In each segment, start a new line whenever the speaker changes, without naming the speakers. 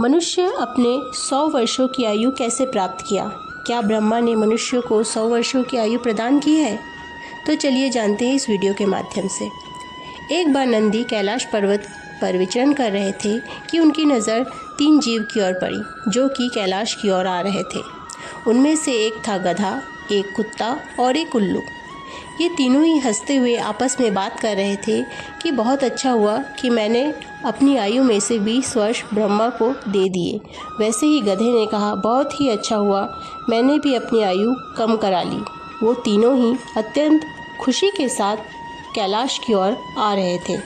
मनुष्य अपने 100 वर्षों की आयु कैसे प्राप्त किया? क्या ब्रह्मा ने मनुष्य को 100 वर्षों की आयु प्रदान की है? तो चलिए जानते हैं इस वीडियो के माध्यम से। एक बार नंदी कैलाश पर्वत पर विचरण कर रहे थे कि उनकी नज़र 3 जीव की ओर पड़ी जो कि कैलाश की ओर आ रहे थे। उनमें से एक था गधा, एक कुत्ता और एक उल्लू। ये तीनों ही हंसते हुए आपस में बात कर रहे थे कि बहुत अच्छा हुआ कि मैंने अपनी आयु में से 20 वर्ष ब्रह्मा को दे दिए। वैसे ही गधे ने कहा, बहुत ही अच्छा हुआ, मैंने भी अपनी आयु कम करा ली। वो तीनों ही अत्यंत खुशी के साथ कैलाश की ओर आ रहे थे।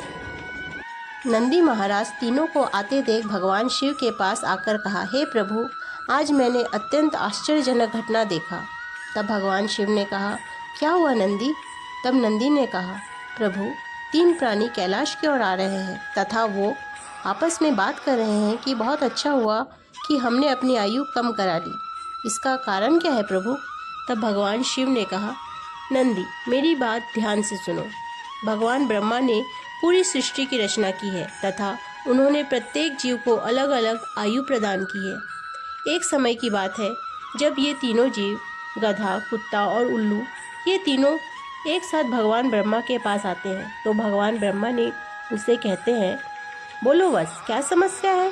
नंदी महाराज तीनों को आते देख भगवान शिव के पास आकर कहा, हे प्रभु, आज मैंने अत्यंत आश्चर्यजनक घटना देखा। तब भगवान शिव ने कहा, क्या हुआ नंदी? तब नंदी ने कहा, प्रभु, 3 प्राणी कैलाश की ओर आ रहे हैं तथा वो आपस में बात कर रहे हैं कि बहुत अच्छा हुआ कि हमने अपनी आयु कम करा ली। इसका कारण क्या है प्रभु? तब भगवान शिव ने कहा, नंदी, मेरी बात ध्यान से सुनो। भगवान ब्रह्मा ने पूरी सृष्टि की रचना की है तथा उन्होंने प्रत्येक जीव को अलग अलग आयु प्रदान की है। एक समय की बात है जब ये तीनों जीव, गधा, कुत्ता और उल्लू, ये तीनों एक साथ भगवान ब्रह्मा के पास आते हैं। तो भगवान ब्रह्मा ने उसे कहते हैं, बोलो बस, क्या समस्या है?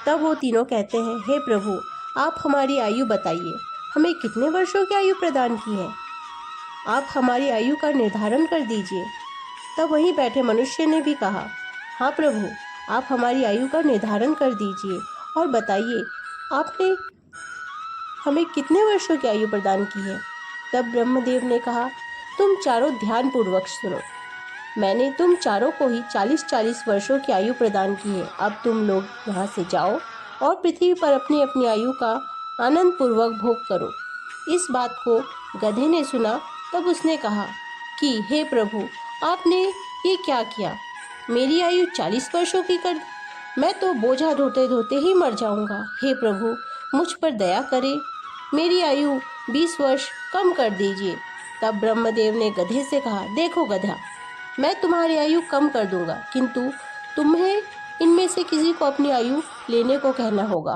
तब वो तीनों कहते हैं, हे प्रभु, आप हमारी आयु बताइए, हमें कितने वर्षों की आयु प्रदान की है? आप हमारी आयु का निर्धारण कर दीजिए। तब वहीं बैठे मनुष्य ने भी कहा, हाँ प्रभु, आप हमारी आयु का निर्धारण कर दीजिए और बताइए, आपने हमें कितने वर्षों की आयु प्रदान की है? तब ब्रह्मदेव ने कहा, तुम चारों ध्यानपूर्वक सुनो। मैंने तुम चारों को ही 40-40 वर्षों की आयु प्रदान की है। अब तुम लोग यहाँ से जाओ और पृथ्वी पर अपनी अपनी आयु का आनंद पूर्वक भोग करो। इस बात को गधे ने सुना। तब उसने कहा कि हे प्रभु, आपने ये क्या किया? मेरी आयु 40 वर्षों की कर दी। मैं तो बोझा ढोते ढोते ही मर जाऊंगा। हे प्रभु, मुझ पर दया करें, मेरी आयु 20 वर्ष कम कर दीजिए। तब ब्रह्मदेव ने गधे से कहा, देखो गधा, मैं तुम्हारी आयु कम कर दूंगा, किंतु तुम्हें इनमें से किसी को अपनी आयु लेने को कहना होगा।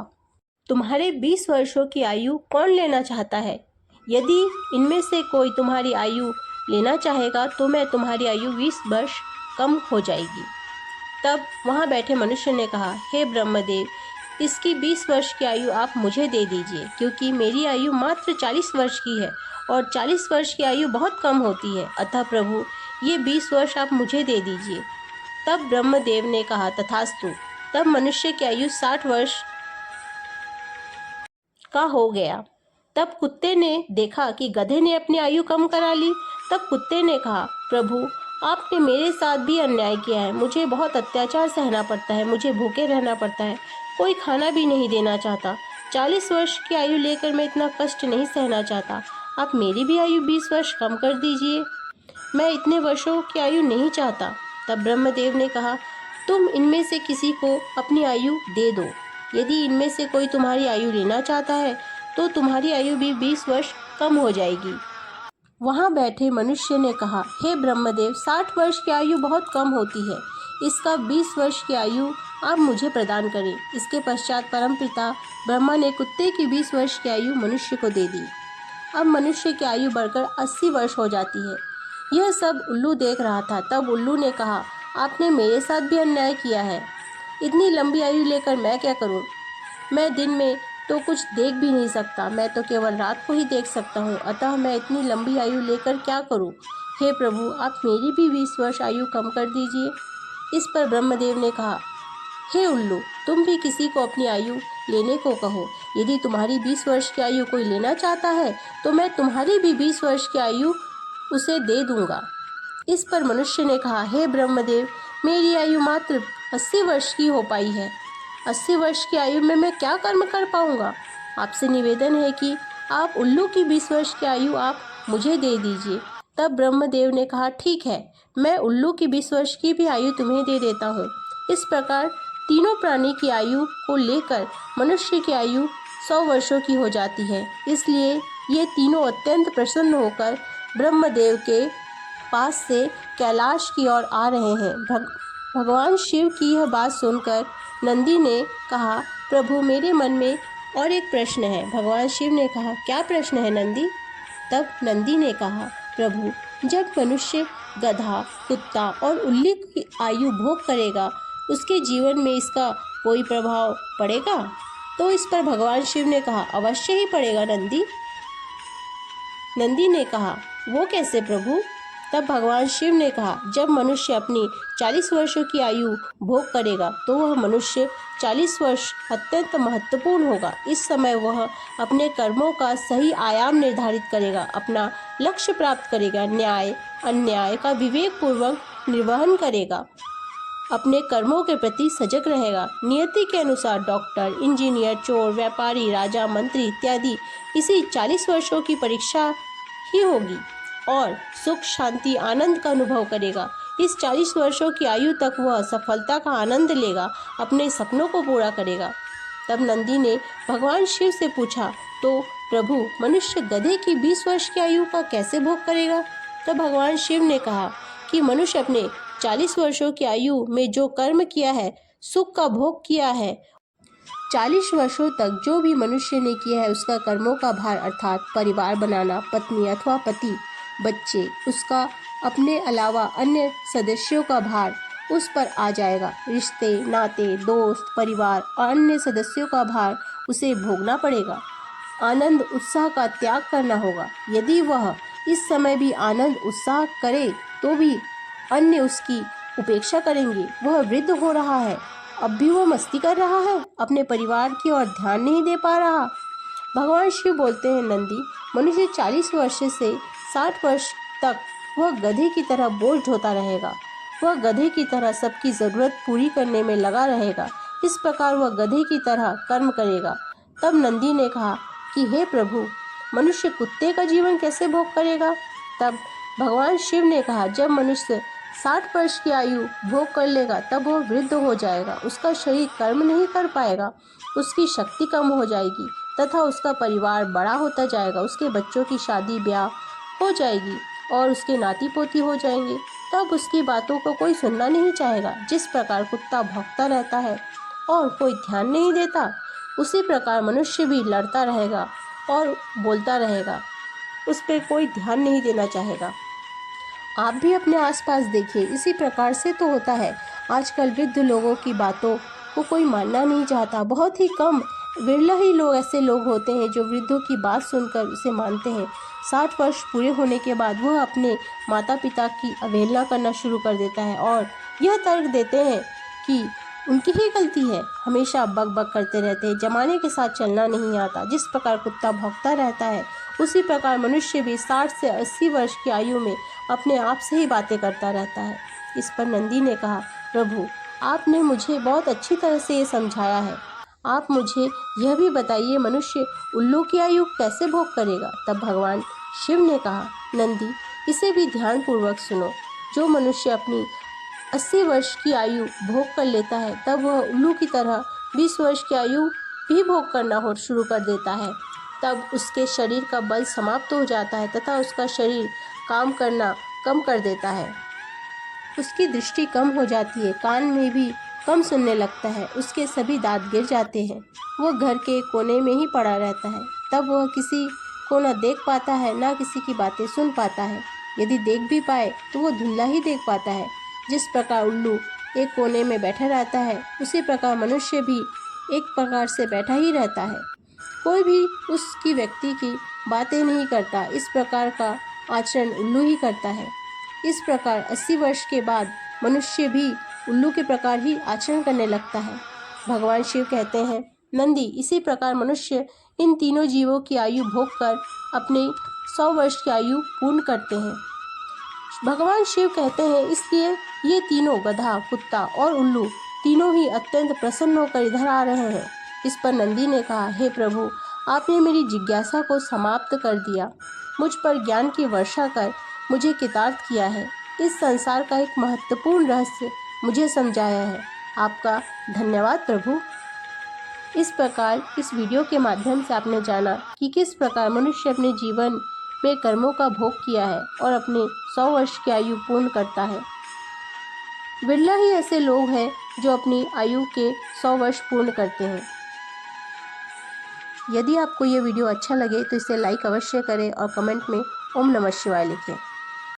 तुम्हारे 20 वर्षों की आयु कौन लेना चाहता है? यदि इनमें से कोई तुम्हारी आयु लेना चाहेगा तो मैं तुम्हारी आयु 20 वर्ष कम हो जाएगी। तब वहाँ बैठे मनुष्य ने कहा, हे ब्रह्मदेव, इसकी 20 वर्ष की आयु आप मुझे दे दीजिए, क्योंकि मेरी आयु मात्र 40 वर्ष की है और 40 वर्ष की आयु बहुत कम होती है। अतः प्रभु, ये 20 वर्ष आप मुझे दे दीजिए। तब ब्रह्मदेव ने कहा, तथास्तु। तब मनुष्य की आयु 60 वर्ष का हो गया। तब कुत्ते ने देखा कि गधे ने अपनी आयु कम करा ली। तब कुत्ते ने कहा, प्रभु, आपने मेरे साथ भी अन्याय किया है। मुझे बहुत अत्याचार सहना पड़ता है, मुझे भूखे रहना पड़ता है, कोई खाना भी नहीं देना चाहता। 40 वर्ष की आयु लेकर मैं इतना कष्ट नहीं सहना चाहता। आप मेरी भी आयु 20 वर्ष कम कर दीजिए, मैं इतने वर्षों की आयु नहीं चाहता। तब ब्रह्मदेव ने कहा, तुम इनमें से किसी को अपनी आयु दे दो। यदि इनमें से कोई तुम्हारी आयु लेना चाहता है तो तुम्हारी आयु भी 20 वर्ष कम हो जाएगी। वहाँ बैठे मनुष्य ने कहा, हे ब्रह्मदेव, 60 वर्ष की आयु बहुत कम होती है, इसका 20 वर्ष की आयु आप मुझे प्रदान करें। इसके पश्चात परमपिता ब्रह्मा ने कुत्ते की 20 वर्ष की आयु मनुष्य को दे दी। अब मनुष्य की आयु बढ़कर 80 वर्ष हो जाती है। यह सब उल्लू देख रहा था। तब उल्लू ने कहा, आपने मेरे साथ भी अन्याय किया है। इतनी लंबी आयु लेकर मैं क्या करूं? मैं दिन में तो कुछ देख भी नहीं सकता, मैं तो केवल रात को ही देख सकता हूँ। अतः मैं इतनी लंबी आयु लेकर क्या करूँ? हे प्रभु, आप मेरी भी 20 वर्ष आयु कम कर दीजिए। इस पर ब्रह्मदेव ने कहा, हे उल्लू, तुम भी किसी को अपनी आयु लेने को कहो। यदि तुम्हारी 20 वर्ष की आयु कोई लेना चाहता है तो मैं तुम्हारी भी 20 वर्ष की आयु उसे दे दूंगा। इस पर मनुष्य ने कहा, हे ब्रह्मदेव, मेरी आयु मात्र 80 वर्ष की हो पाई है। 80 वर्ष की आयु में मैं क्या कर्म कर पाऊंगा? आपसे निवेदन है कि आप उल्लू की 20 वर्ष की आयु आप मुझे दे दीजिए। तब ब्रह्मदेव ने कहा, ठीक है, मैं उल्लू की 20 वर्ष की भी आयु तुम्हें दे देता हूँ। इस प्रकार तीनों प्राणी की आयु को लेकर मनुष्य की आयु 100 वर्षों की हो जाती है। इसलिए ये तीनों अत्यंत प्रसन्न होकर ब्रह्मदेव के पास से कैलाश की ओर आ रहे हैं। भगवान शिव की यह बात सुनकर नंदी ने कहा, प्रभु मेरे मन में और एक प्रश्न है। भगवान शिव ने कहा, क्या प्रश्न है नंदी? तब नंदी ने कहा, प्रभु जब मनुष्य गधा, कुत्ता और उल्ली की आयु भोग करेगा, उसके जीवन में इसका कोई प्रभाव पड़ेगा? तो इस पर भगवान शिव ने कहा, अवश्य ही पड़ेगा नंदी। नंदी ने कहा, वो कैसे प्रभु? तब भगवान शिव ने कहा, जब मनुष्य अपनी 40 वर्षों की आयु भोग करेगा तो वह मनुष्य 40 वर्ष अत्यंत महत्वपूर्ण होगा। इस समय वह अपने कर्मों का सही आयाम निर्धारित करेगा, अपना लक्ष्य प्राप्त करेगा, न्याय अन्याय का विवेकपूर्वक निर्वहन करेगा, अपने कर्मों के प्रति सजग रहेगा। नियति के अनुसार डॉक्टर, इंजीनियर, चोर, व्यापारी, राजा, मंत्री इत्यादि इसी 40 वर्षों की परीक्षा ही होगी और सुख, शांति, आनंद का अनुभव करेगा। इस 40 वर्षों की आयु तक वह सफलता का आनंद लेगा, अपने सपनों को पूरा करेगा। तब नंदी ने भगवान शिव से पूछा, तो प्रभु मनुष्य गधे की 20 वर्ष की आयु का कैसे भोग करेगा? तब भगवान शिव ने कहा कि मनुष्य अपने 40 वर्षों की आयु में जो कर्म किया है, सुख का भोग किया है, 40 वर्षों तक जो भी मनुष्य ने किया है उसका कर्मों का भार अर्थात परिवार बनाना, पत्नी अथवा पति, बच्चे, उसका अपने अलावा अन्य सदस्यों का भार उस पर आ जाएगा। रिश्ते, नाते, दोस्त, परिवार और अन्य सदस्यों का भार उसे भोगना पड़ेगा। आनंद उत्साह का त्याग करना होगा। यदि वह इस समय भी आनंद उत्साह करे तो भी अन्य उसकी उपेक्षा करेंगे। वह वृद्ध हो रहा है, अब भी वो मस्ती कर रहा है, अपने परिवार की ओर ध्यान नहीं दे पा रहा। भगवान शिव बोलते हैं, नंदी मनुष्य 40 वर्ष से 60 वर्ष तक वह गधे की तरह बोझ ढोता रहेगा। वह गधे की तरह सबकी ज़रूरत पूरी करने में लगा रहेगा। इस प्रकार वह गधे की तरह कर्म करेगा। तब नंदी ने कहा कि हे प्रभु, मनुष्य कुत्ते का जीवन कैसे भोग करेगा? तब भगवान शिव ने कहा, जब मनुष्य 60 वर्ष की आयु भोग कर लेगा तब वह वृद्ध हो जाएगा, उसका शरीर कर्म नहीं कर पाएगा, उसकी शक्ति कम हो जाएगी तथा उसका परिवार बड़ा होता जाएगा, उसके बच्चों की शादी ब्याह हो जाएगी और उसके नाती पोती हो जाएंगे। तब उसकी बातों को कोई सुनना नहीं चाहेगा। जिस प्रकार कुत्ता भौंकता रहता है और कोई ध्यान नहीं देता, उसी प्रकार मनुष्य भी लड़ता रहेगा और बोलता रहेगा, उस पर कोई ध्यान नहीं देना चाहेगा। आप भी अपने आसपास देखिए, इसी प्रकार से तो होता है। आजकल वृद्ध लोगों की बातों को कोई मानना नहीं चाहता। बहुत ही कम, विरला ही लोग ऐसे लोग होते हैं जो वृद्धों की बात सुनकर उसे मानते हैं। 60 वर्ष पूरे होने के बाद वह अपने माता पिता की अवहेलना करना शुरू कर देता है और यह तर्क देते हैं कि उनकी ही गलती है, हमेशा बक बक करते रहते हैं, जमाने के साथ चलना नहीं आता। जिस प्रकार कुत्ता भौंकता रहता है, उसी प्रकार मनुष्य भी 60 से 80 वर्ष की आयु में अपने आप से ही बातें करता रहता है। इस पर नंदी ने कहा, प्रभु आपने मुझे बहुत अच्छी तरह से ये समझाया है, आप मुझे यह भी बताइए, मनुष्य उल्लू की आयु कैसे भोग करेगा? तब भगवान शिव ने कहा, नंदी इसे भी ध्यानपूर्वक सुनो। जो मनुष्य अपनी 80 वर्ष की आयु भोग कर लेता है, तब वह उल्लू की तरह 20 वर्ष की आयु भी भोग करना हो शुरू कर देता है। तब उसके शरीर का बल समाप्त हो जाता है तथा उसका शरीर काम करना कम कर देता है, उसकी दृष्टि कम हो जाती है, कान में भी कम सुनने लगता है, उसके सभी दांत गिर जाते हैं, वह घर के कोने में ही पड़ा रहता है। तब वह किसी को न देख पाता है, न किसी की बातें सुन पाता है। यदि देख भी पाए तो वह धुंधला ही देख पाता है। जिस प्रकार उल्लू एक कोने में बैठा रहता है, उसी प्रकार मनुष्य भी एक प्रकार से बैठा ही रहता है, कोई भी उसकी व्यक्ति की बातें नहीं करता। इस प्रकार का आचरण उल्लू ही करता है। इस प्रकार 80 वर्ष के बाद मनुष्य भी उल्लू के प्रकार ही आचरण करने लगता है। भगवान शिव कहते हैं, नंदी इसी प्रकार मनुष्य इन तीनों जीवों की आयु भोग कर अपने 100 वर्ष की आयु पूर्ण करते हैं। भगवान शिव कहते हैं, इसलिए ये तीनों गधा, कुत्ता और उल्लू तीनों ही अत्यंत प्रसन्न होकर इधर आ रहे हैं। इस पर नंदी ने कहा, हे प्रभु आपने मेरी जिज्ञासा को समाप्त कर दिया, मुझ पर ज्ञान की वर्षा कर मुझे कृतार्थ किया है। इस संसार का एक महत्वपूर्ण रहस्य मुझे समझाया है। आपका धन्यवाद प्रभु। इस प्रकार इस वीडियो के माध्यम से आपने जाना कि किस प्रकार मनुष्य अपने जीवन में कर्मों का भोग किया है और अपने 100 वर्ष की आयु पूर्ण करता है। बिरला ही ऐसे लोग हैं जो अपनी आयु के 100 वर्ष पूर्ण करते हैं। यदि आपको ये वीडियो अच्छा लगे तो इसे लाइक अवश्य करें और कमेंट में ओम नमः शिवाय लिखें।